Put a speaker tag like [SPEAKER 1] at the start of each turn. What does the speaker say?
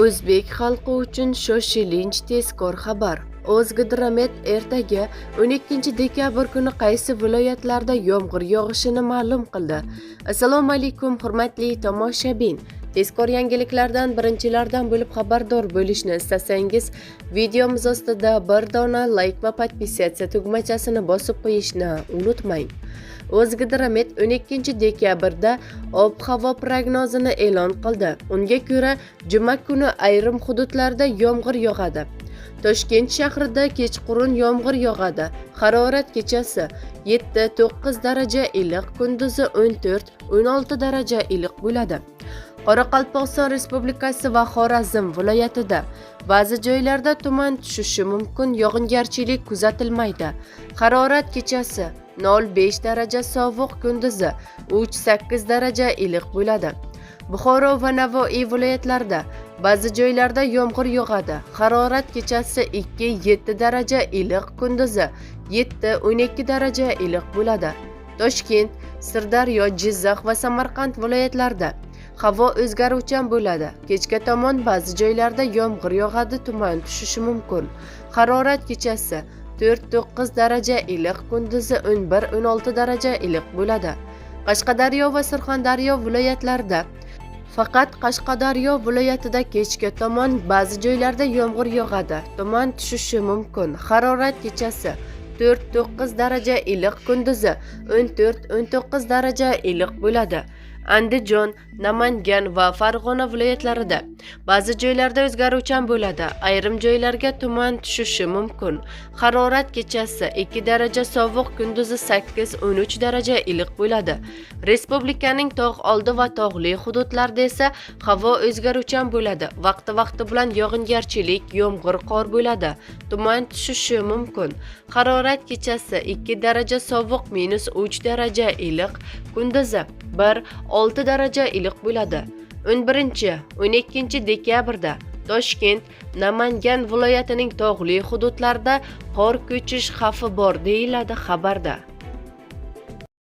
[SPEAKER 1] O'zbek xalqi uchun shoshilinch tezkor xabar. O'zgidromet ertaga 12 dekabr kuni qaysi viloyatlarda yomg'ir yog'ishini ma'lum qildi. Assalomu alaykum hurmatli tomoshabin. Tezkor yangiliklardan birinchilardan bo'lib xabardor bo'lishni istasangiz, videomiz ostida bir dona like va podpisatsiya tugmachasini bosib qo'yishni unutmang. O'zgidromet 12 dekabrda ob-havo prognozini e'lon qildi. Unga ko'ra, juma kuni ayrim hududlarda yomg'ir yog'adi. Toshkent shahrida kechqurun yomg'ir yog'adi. Harorat kechasi 7-9 daraja iliq, kunduzi 14-16 daraja iliq bo'ladi. Qoraqalpog'iston Respublikasi va Xorazm viloyatida ba'zi joylarda tuman tushishi mumkin, yog'ingarchilik kuzatilmaydi. Harorat kechasi 0-5 daraja sovuq, kunduzi 3-8 daraja iliq bo'ladi. Buxoro va Navoiy viloyatlarida ba'zi joylarda yomg'ir yog'adi. Harorat kechasi 2-7 daraja iliq, kunduzi 7-12 daraja iliq bo'ladi. Toshkent, Sirdaryo, Jizzax va Samarqand viloyatlarida havo o'zgaruvchan bo'ladi. Kechga tomon ba'zi joylarda yomg'ir yog'adi, tuman tushishi mumkin. Harorat kechasi 4-9 daraja iliq, kunduzi 11-16 daraja iliq bo'ladi. Qashqadaryo va Surxondaryo viloyatlarida faqat Qashqadaryo viloyatida kechga tomon ba'zi joylarda yomg'ir yog'adi, tuman tushishi mumkin. Harorat kechasi 4-9 daraja iliq, kunduzi 14-19 daraja iliq bo'ladi. Andijon, Namangan va Farg'ona viloyatlarida ba'zi joylarda o'zgaruvchan bo'ladi. Ayrim joylarga tuman tushishi mumkin. Harorat kechasi 2 daraja sovuq, kunduzi 8-13 daraja iliq bo'ladi. Respublikaning tog' oldi va tog'li hududlarida esa havo o'zgaruvchan bo'ladi. Vaqti bilan yog'ingarchilik, yomg'ir, qor bo'ladi. Tuman tushishi mumkin. Harorat kechasi 2 daraja sovuq, -3 daraja iliq, kunduzi 1-6 daraja iliq bo'ladi. 11-12 dekabrda Toshkent, Namangan viloyatining tog'li hududlarida qor ko'chish xavfi bor deyiladi xabarda.